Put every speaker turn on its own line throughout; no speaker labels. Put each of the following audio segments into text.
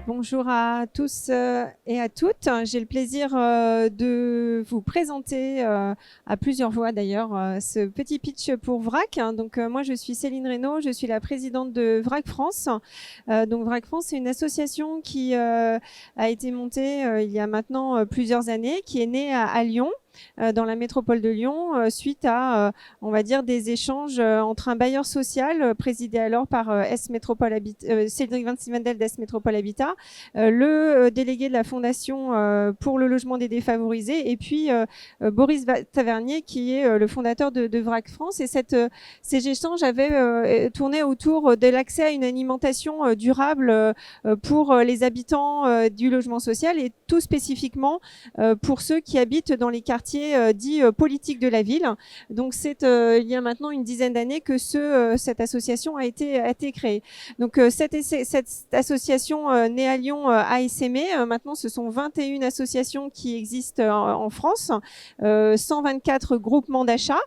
Bonjour à tous et à toutes. J'ai le plaisir de vous présenter à plusieurs voix d'ailleurs ce petit pitch pour VRAC. Donc moi je suis Céline Reynaud, je suis la présidente de VRAC France. Donc VRAC France, c'est une association qui a été montée il y a maintenant plusieurs années, qui est née à Lyon. Dans la métropole de Lyon, suite à, on va dire, des échanges entre un bailleur social présidé alors par Cédric Vinci-Wendel d'Est Métropole Habitat, le délégué de la Fondation pour le logement des défavorisés, et puis Boris Tavernier, qui est le fondateur de VRAC France. Et ces échanges avaient tourné autour de l'accès à une alimentation durable pour les habitants du logement social, et tout spécifiquement pour ceux qui habitent dans les quartiers dits politiques de la ville. Donc c'est il y a maintenant une dizaine d'années que cette association a été créée. Donc cette association née à Lyon a essaimé. Maintenant ce sont 21 associations qui existent en France, 124 groupements d'achat,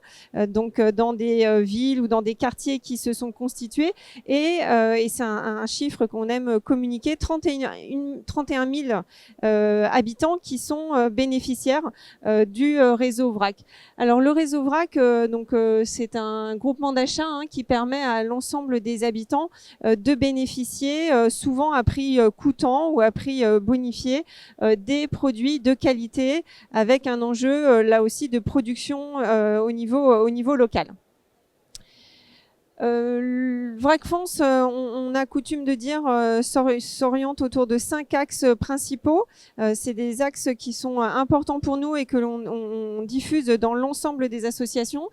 donc dans des villes ou dans des quartiers qui se sont constitués, et c'est un chiffre qu'on aime communiquer, 31 000 habitants qui sont bénéficiaires du réseau VRAC. Alors le réseau VRAC, c'est un groupement d'achat qui permet à l'ensemble des habitants de bénéficier, souvent à prix coûtant ou à prix bonifié, des produits de qualité, avec un enjeu là aussi de production au niveau local. VRAC France, on a coutume de dire, s'oriente autour de 5 axes principaux. C'est des axes qui sont importants pour nous et que l'on diffuse dans l'ensemble des associations.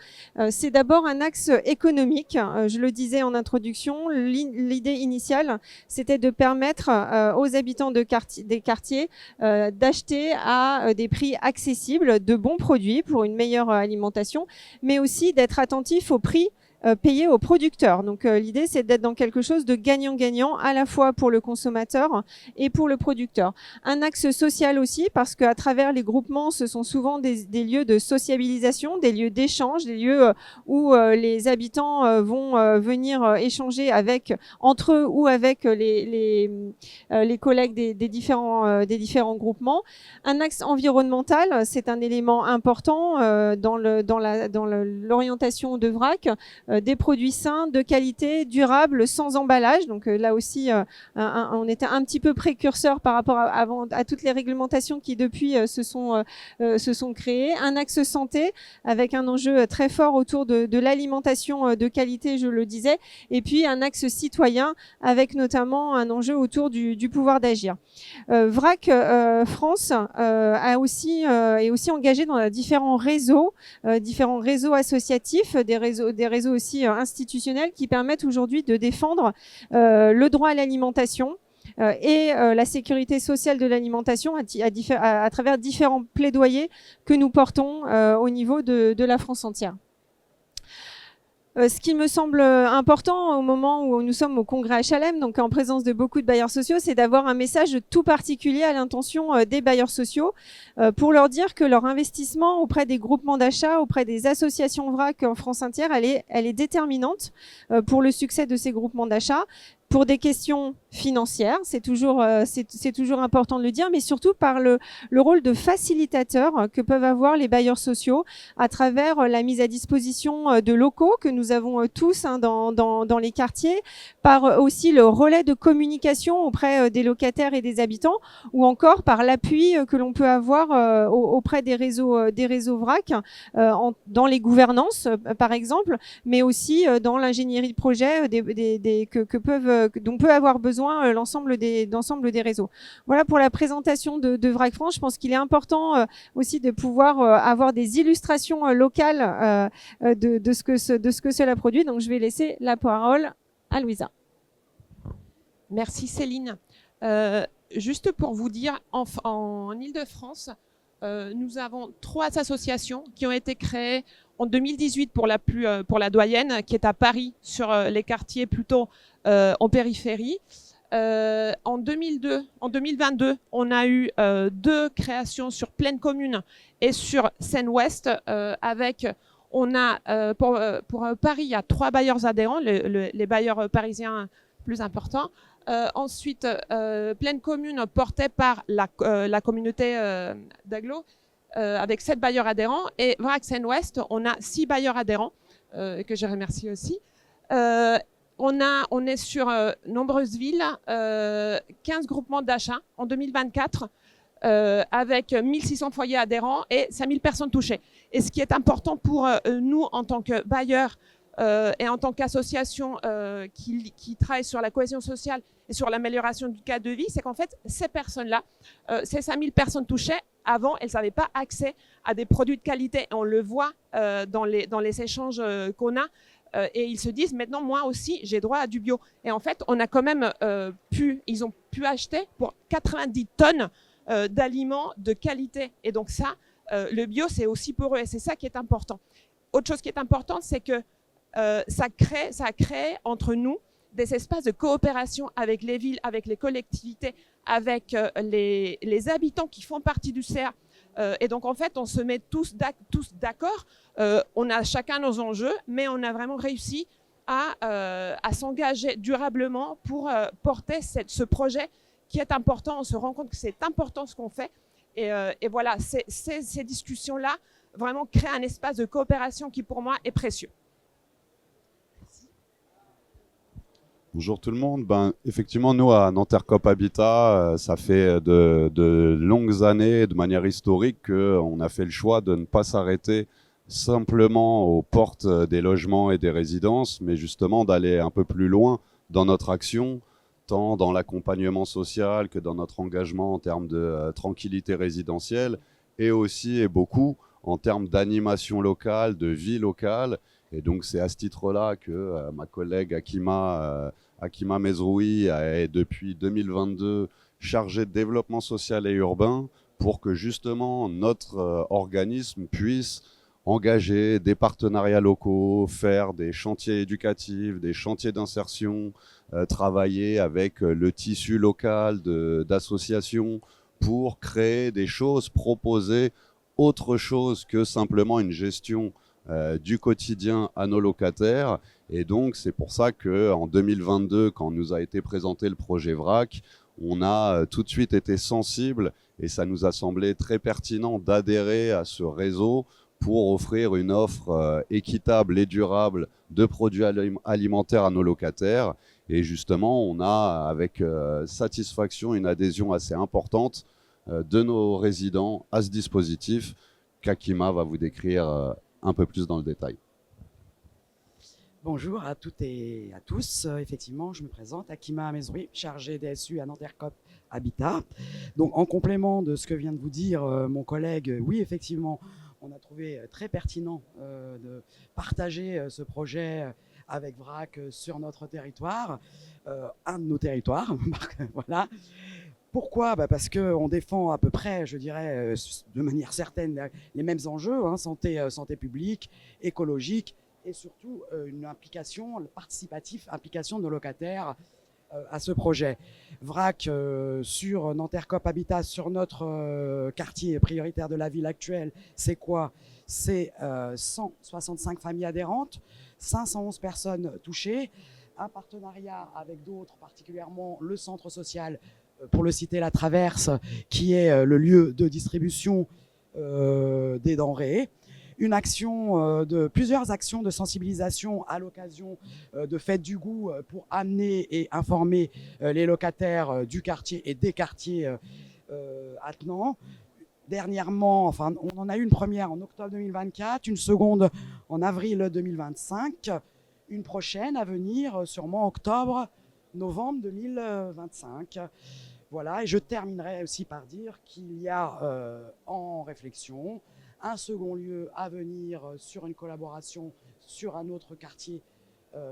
C'est d'abord un axe économique. Je le disais en introduction, l'idée initiale, c'était de permettre aux habitants des quartiers d'acheter à des prix accessibles de bons produits pour une meilleure alimentation, mais aussi d'être attentif aux prix payés aux producteurs. Donc l'idée, c'est d'être dans quelque chose de gagnant-gagnant, à la fois pour le consommateur et pour le producteur. Un axe social aussi, parce qu'à travers les groupements, ce sont souvent des lieux de sociabilisation, des lieux d'échange, des lieux où les habitants vont venir échanger entre eux ou avec les collègues des différents groupements. Un axe environnemental, c'est un élément important dans l'orientation de VRAC. Des produits sains, de qualité, durables, sans emballage. Donc là aussi, on était un petit peu précurseur par rapport à toutes les réglementations qui depuis se sont créées. Un axe santé avec un enjeu très fort autour de l'alimentation de qualité, je le disais. Et puis un axe citoyen avec notamment un enjeu autour du pouvoir d'agir. VRAC France est aussi engagé dans différents réseaux associatifs, des réseaux aussi institutionnels qui permettent aujourd'hui de défendre le droit à l'alimentation et la sécurité sociale de l'alimentation à travers différents plaidoyers que nous portons au niveau de la France entière. Ce qui me semble important au moment où nous sommes au congrès HLM, donc en présence de beaucoup de bailleurs sociaux, c'est d'avoir un message tout particulier à l'intention des bailleurs sociaux pour leur dire que leur investissement auprès des groupements d'achat, auprès des associations VRAC en France entière, elle est déterminante pour le succès de ces groupements d'achat. Pour des questions financières, c'est toujours important de le dire, mais surtout par le rôle de facilitateur que peuvent avoir les bailleurs sociaux à travers la mise à disposition de locaux que nous avons tous dans les quartiers, par aussi le relais de communication auprès des locataires et des habitants, ou encore par l'appui que l'on peut avoir auprès des réseaux VRAC dans les gouvernances, par exemple, mais aussi dans l'ingénierie de projet dont peut avoir besoin l'ensemble des réseaux. Voilà pour la présentation de VRAC France. Je pense qu'il est important aussi de pouvoir avoir des illustrations locales de ce que cela produit. Donc je vais laisser la parole à Louisa.
Merci Céline. Juste pour vous dire, en Île-de-France, nous avons 3 associations qui ont été créées en 2018 pour la doyenne, qui est à Paris, sur les quartiers plutôt en périphérie. En 2022, on a eu 2 créations sur Plaine Commune et sur Seine-Ouest. Pour Paris, il y a 3 bailleurs adhérents, les bailleurs parisiens plus importants. Ensuite, Pleine Commune portée par la communauté d'Aglo avec 7 bailleurs adhérents. Et Vrac Seine-Ouest, on a 6 bailleurs adhérents que je remercie aussi. On est sur nombreuses villes, 15 groupements d'achat en 2024 avec 1600 foyers adhérents et 5000 personnes touchées. Et ce qui est important pour nous en tant que bailleurs et en tant qu'association qui travaille sur la cohésion sociale et sur l'amélioration du cadre de vie, c'est qu'en fait, ces personnes-là, ces 5000 personnes touchées, avant, elles n'avaient pas accès à des produits de qualité. Et on le voit dans les échanges qu'on a. Et ils se disent, maintenant, moi aussi, j'ai droit à du bio. Et en fait, on a quand même ils ont pu acheter pour 90 tonnes d'aliments de qualité. Et donc ça, le bio, c'est aussi pour eux. Et c'est ça qui est important. Autre chose qui est importante, c'est que ça a créé entre nous des espaces de coopération avec les villes, avec les collectivités, avec les habitants qui font partie du CER. Et donc, en fait, on se met tous d'accord. On a chacun nos enjeux, mais on a vraiment réussi à s'engager durablement pour porter ce projet qui est important. On se rend compte que c'est important ce qu'on fait. Et voilà, ces discussions-là vraiment créent un espace de coopération qui, pour moi, est précieux.
Bonjour tout le monde. Effectivement, nous, à Nanterre Coop Habitat, ça fait de longues années, de manière historique, qu'on a fait le choix de ne pas s'arrêter simplement aux portes des logements et des résidences, mais justement d'aller un peu plus loin dans notre action, tant dans l'accompagnement social que dans notre engagement en termes de tranquillité résidentielle, et aussi et beaucoup en termes d'animation locale, de vie locale. Et donc c'est à ce titre-là que ma collègue Hakima Mezroui est depuis 2022 chargée de développement social et urbain pour que justement notre organisme puisse engager des partenariats locaux, faire des chantiers éducatifs, des chantiers d'insertion, travailler avec le tissu local d'associations pour créer des choses, proposer autre chose que simplement une gestion du quotidien à nos locataires. Et donc c'est pour ça qu'en 2022, quand nous a été présenté le projet VRAC, on a tout de suite été sensible et ça nous a semblé très pertinent d'adhérer à ce réseau pour offrir une offre équitable et durable de produits alimentaires à nos locataires. Et justement, on a avec satisfaction une adhésion assez importante de nos résidents à ce dispositif qu'Hakima va vous décrire un peu plus dans le détail.
Bonjour à toutes et à tous. Effectivement, je me présente, Hakima Mezroui, chargée DSU à Nanterre Coop Habitat. Donc, en complément de ce que vient de vous dire mon collègue, oui, effectivement, on a trouvé très pertinent de partager ce projet avec VRAC sur notre territoire, un de nos territoires, voilà. Pourquoi ? Parce qu'on défend à peu près, je dirais, de manière certaine, les mêmes enjeux, hein, santé publique, écologique, et surtout une implication participative, implication de nos locataires à ce projet. VRAC sur Nanterre Coop Habitat, sur notre quartier prioritaire de la ville actuelle, c'est quoi ? C'est 165 familles adhérentes, 511 personnes touchées, un partenariat avec d'autres, particulièrement le centre social, pour le citer, La Traverse, qui est le lieu de distribution des denrées. Plusieurs actions de sensibilisation à l'occasion de Fête du Goût pour amener et informer les locataires du quartier et des quartiers attenants. Dernièrement, enfin, on en a eu une première en octobre 2024, une seconde en avril 2025, une prochaine à venir sûrement octobre-novembre 2025. Voilà, et je terminerai aussi par dire qu'il y a en réflexion un second lieu à venir sur une collaboration sur un autre quartier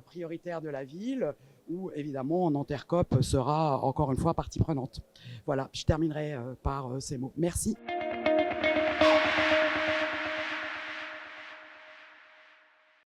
prioritaire de la ville, où évidemment Nanterre Coop sera encore une fois partie prenante. Voilà, je terminerai par ces mots. Merci.